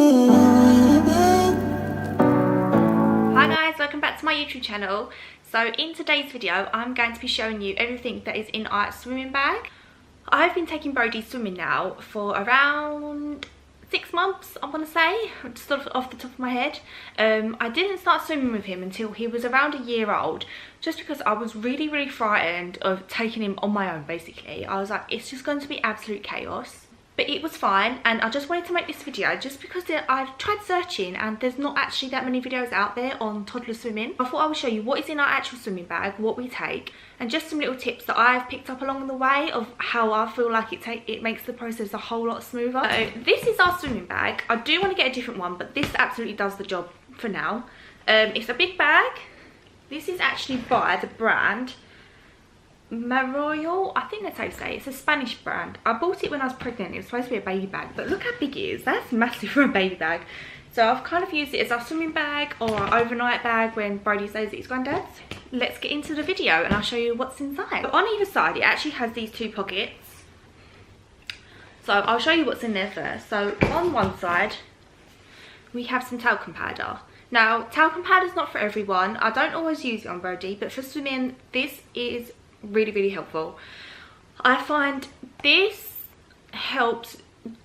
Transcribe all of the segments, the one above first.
Hi guys, welcome back to my YouTube channel. So in today's video I'm going to be showing you everything that is in our swimming bag. I've been taking Brodie swimming now for around 6 months, I want to say, just off the top of my head. I didn't start swimming with him until he was around a year old, just because I was really frightened of taking him on my own. Basically I was like, it's just going to be absolute chaos. But it was fine, and I just wanted to make this video just because I've tried searching and there's not actually that many videos out there on toddler swimming. I thought I would show you what is in our actual swimming bag, what we take, and just some little tips that I've picked up along the way of how I feel like it makes the process a whole lot smoother. So this is our swimming bag. I do want to get a different one, but this absolutely does the job for now. It's a big bag. This is actually by the brand Maroyal, I think that's how you say it. It's a Spanish brand. I bought it when I was pregnant. It was supposed to be a baby bag, but look how big it is. That's massive for a baby bag. So I've kind of used it as our swimming bag or our overnight bag when Brodie stays at his granddad's. Let's get into the video and I'll show you what's inside. So on either side it actually has these 2 pockets. So I'll show you what's in there first. So on one side we have some talcum powder. Now talcum powder is not for everyone. I don't always use it on Brodie, but for swimming this is really helpful. I find this helps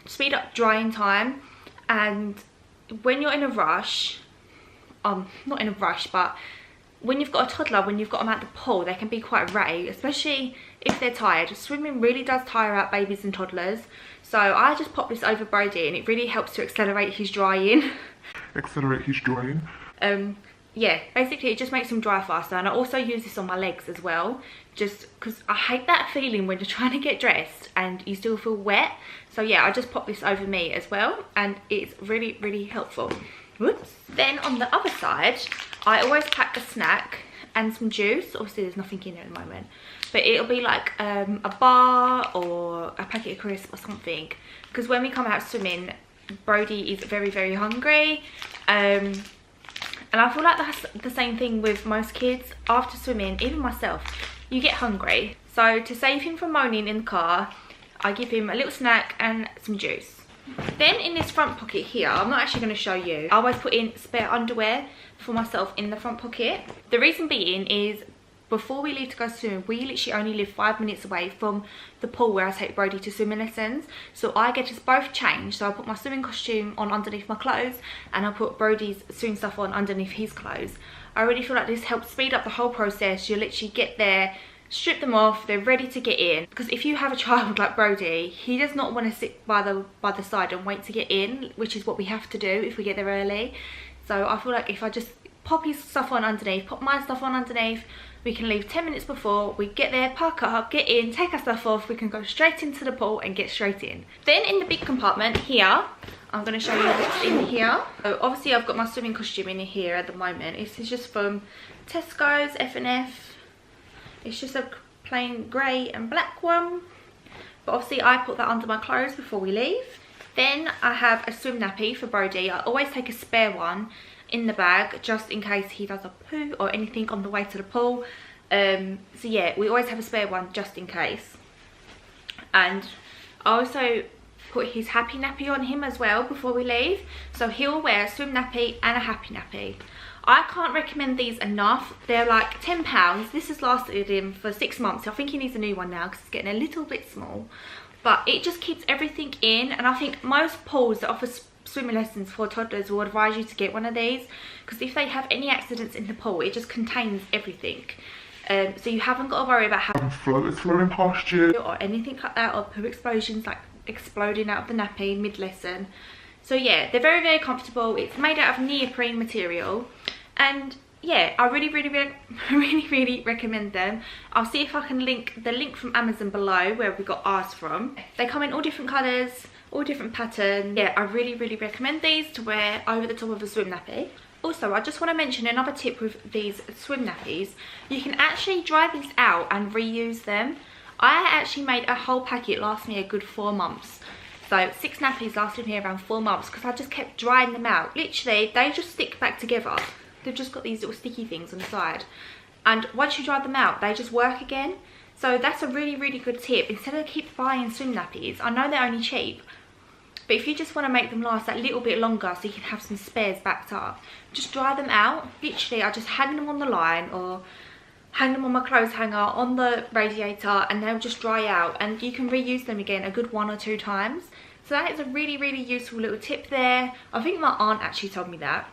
speed up drying time, and when you're in a rush, not in a rush, but when you've got a toddler, when you've got them at the pool, they can be quite ratty, especially if they're tired. Swimming really does tire out babies and toddlers, so I just pop this over Brodie and it really helps to accelerate his drying. Yeah, basically it just makes them dry faster, and I also use this on my legs as well, just because I hate that feeling when you're trying to get dressed and you still feel wet. So yeah, I just pop this over me as well, and it's really helpful. Whoops. Then on the other side I always pack a snack and some juice. Obviously there's nothing in it at the moment, but it'll be like a bar or a packet of crisps or something, because when we come out swimming Brodie is very hungry. And I feel like that's the same thing with most kids. After swimming, even myself, you get hungry. So to save him from moaning in the car, I give him a little snack and some juice. Then in this front pocket here, I'm not actually going to show you, I always put in spare underwear for myself in the front pocket. The reason being is, before we leave to go swimming, we literally only live 5 minutes away from the pool where I take Brodie to swimming lessons. So I get us both changed. So I put my swimming costume on underneath my clothes, and I put Brodie's swimming stuff on underneath his clothes. I really feel like this helps speed up the whole process. You literally get there, strip them off, they're ready to get in. Because if you have a child like Brodie, he does not want to sit by the side and wait to get in, which is what we have to do if we get there early. So I feel like if I just pop his stuff on underneath, pop my stuff on underneath, we can leave 10 minutes before, we get there, park up, get in, take our stuff off, we can go straight into the pool and get straight in. Then in the big compartment here, I'm going to show you what's in here. So obviously I've got my swimming costume in here at the moment. This is just from Tesco's F&F. It's just a plain grey and black one. But obviously I put that under my clothes before we leave. Then I have a swim nappy for Brodie. I always take a spare one in the bag just in case he does a poo or anything on the way to the pool. So yeah, we always have a spare one just in case. And I also put his happy nappy on him as well before we leave, so he'll wear a swim nappy and a happy nappy. I can't recommend these enough. They're like £10. This has lasted him for 6 months. I think he needs a new one now because it's getting a little bit small, but it just keeps everything in. And I think most pools that offer swimming lessons for toddlers will advise you to get one of these, because if they have any accidents in the pool, it just contains everything. So you haven't got to worry about having floaters floating past you or anything like that, or poo explosions like exploding out of the nappy mid-lesson. So yeah, they're very comfortable. It's made out of neoprene material, and yeah, I really recommend them. I'll see if I can link the link from Amazon below where we got ours from. They come in all different colours, all different patterns. Yeah, I really recommend these to wear over the top of a swim nappy. Also, I just want to mention another tip with these swim nappies. You can actually dry these out and reuse them. I actually made a whole packet last me a good 4 months. So 6 nappies lasted me around 4 months because I just kept drying them out. Literally, they just stick back together. They've just got these little sticky things on the side. And once you dry them out, they just work again. So that's a really good tip. Instead of keep buying swim nappies, I know they're only cheap, But if you just want to make them last that little bit longer so you can have some spares backed up, just dry them out. Literally, I just hang them on the line or hang them on my clothes hanger on the radiator, and they'll just dry out, and you can reuse them again a good 1 or 2 times. So that is a really, really useful little tip there. I think my aunt actually told me that.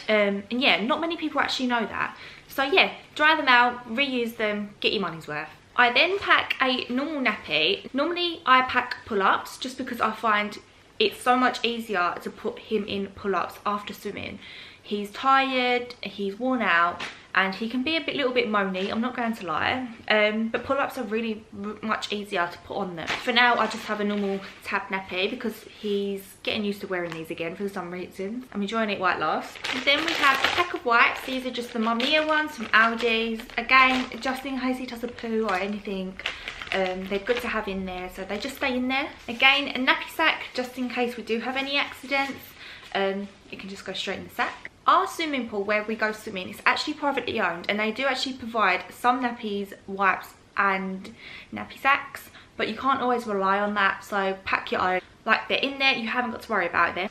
And yeah, not many people actually know that. So yeah, dry them out, reuse them, get your money's worth. I then pack a normal nappy. Normally I pack pull-ups just because I find it's so much easier to put him in pull-ups after swimming. He's tired, he's worn out, and he can be a little bit moany, I'm not going to lie. But pull-ups are really much easier to put on them. For now, I just have a normal tab nappy because he's getting used to wearing these again for some reason. I'm enjoying it while it lasts. And then we have a pack of wipes. These are just the mummy ones from Aldi's. Again, just in case he does a poo or anything. They're good to have in there, so they just stay in there. Again, a nappy sack, just in case we do have any accidents. You can just go straight in the sack. Our swimming pool where we go swimming is actually privately owned, and they do actually provide some nappies, wipes and nappy sacks, but you can't always rely on that, so pack your own. Like, they're in there, you haven't got to worry about it there.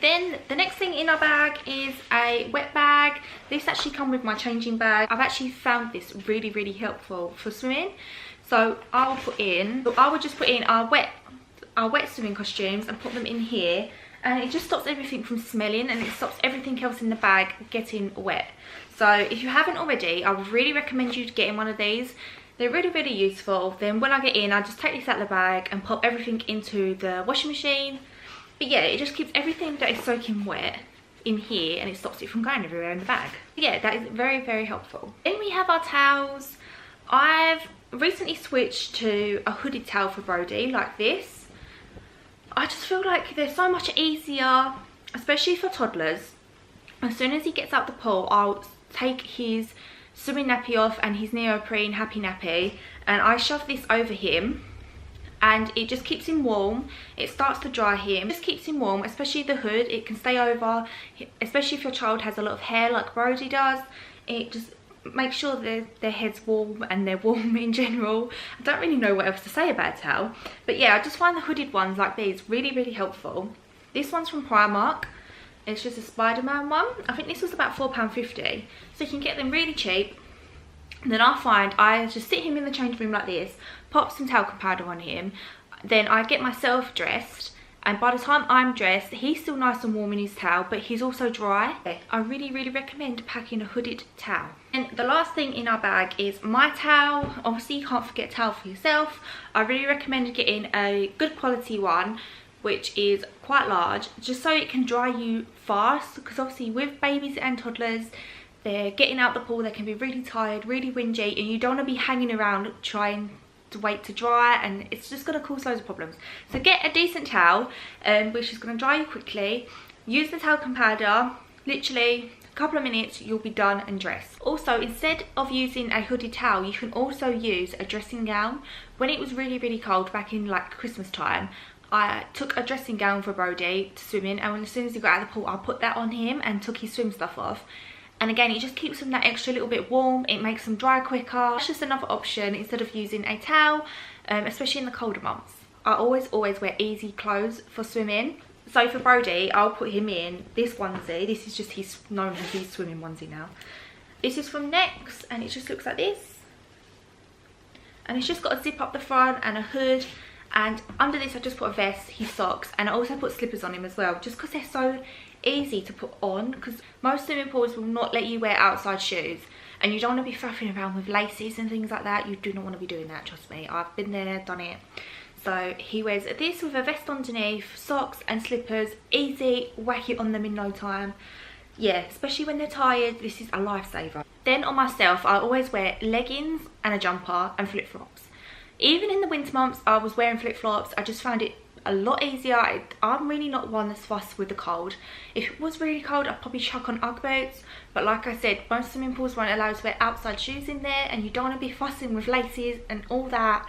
Then the next thing in our bag is a wet bag. This actually comes with my changing bag. I've actually found this really, really helpful for swimming. So I would just put in our wet swimming costumes and put them in here. And it just stops everything from smelling, and it stops everything else in the bag getting wet. So if you haven't already, I would really recommend you getting one of these. They're really, really useful. Then when I get in, I just take this out of the bag and pop everything into the washing machine. But yeah, it just keeps everything that is soaking wet in here, and it stops it from going everywhere in the bag. Yeah, that is very, very helpful. Then we have our towels. I've recently switched to a hooded towel for Brodie, like this. I just feel like they're so much easier, especially for toddlers. As soon as he gets out the pool, I'll take his swimming nappy off and his neoprene happy nappy, and I shove this over him, and it just keeps him warm. It starts to dry him. It just keeps him warm, especially the hood. It can stay over, especially if your child has a lot of hair like Brodie does. It just make sure their head's warm and they're warm in general. I don't really know what else to say about a towel, but yeah, I just find the hooded ones like these really, really helpful. This one's from Primark. It's just a Spider-Man one. I think this was about £4.50, so you can get them really cheap. And then I just sit him in the change room like this, pop some talcum powder on him, then I get myself dressed, and by the time I'm dressed, he's still nice and warm in his towel, but he's also dry. I really, really recommend packing a hooded towel. And the last thing in our bag is my towel. Obviously, you can't forget a towel for yourself. I really recommend getting a good quality one, which is quite large, just so it can dry you fast, because obviously with babies and toddlers, they're getting out the pool, they can be really tired, really whingy, and you don't want to be hanging around trying to wait to dry, and it's just going to cause loads of problems. So get a decent towel, which is going to dry you quickly. Use the talcum powder. Literally a couple of minutes, you'll be done and dressed. Also, instead of using a hooded towel, you can also use a dressing gown. When it was really, really cold back in like Christmas time, I took a dressing gown for Brodie to swim in, and as soon as he got out of the pool, I put that on him and took his swim stuff off. And again, it just keeps them that extra little bit warm. It makes them dry quicker. It's just another option instead of using a towel, especially in the colder months. I always wear easy clothes for swimming. So for Brodie, I'll put him in this onesie. This is just his known as his swimming onesie now. This is from Next, and it just looks like this. And it's just got a zip up the front and a hood. And under this, I just put a vest, his socks, and I also put slippers on him as well, just because they're so easy to put on, because most swimming pools will not let you wear outside shoes, and you don't want to be faffing around with laces and things like that. You do not want to be doing that, trust me. I've been there, done it. So he wears this with a vest underneath, socks and slippers, easy, whack it on them in no time. Yeah, especially when they're tired, this is a lifesaver. Then on myself, I always wear leggings and a jumper and flip-flops. Even in the winter months, I was wearing flip-flops. I just found it a lot easier. I'm really not one that's fussed with the cold. If it was really cold, I'd probably chuck on Ugg boots, but like I said, most swimming pools won't allow you to wear outside shoes in there, and you don't want to be fussing with laces and all that.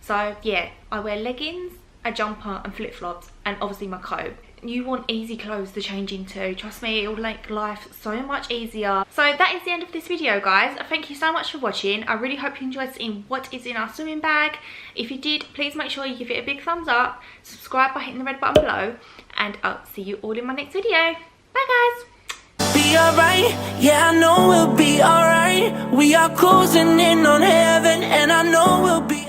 So yeah, I wear leggings, a jumper and flip-flops, and obviously my coat. you want easy clothes to change into. Trust me, it will make life so much easier. So that is the end of this video, guys. Thank you so much for watching. I really hope you enjoyed seeing what is in our swimming bag. If you did, please make sure you give it a big thumbs up, subscribe by hitting the red button below, and I'll see you all in my next video. Bye guys. Be alright, yeah, I know we'll be alright. We are closing in on heaven, and I know we'll be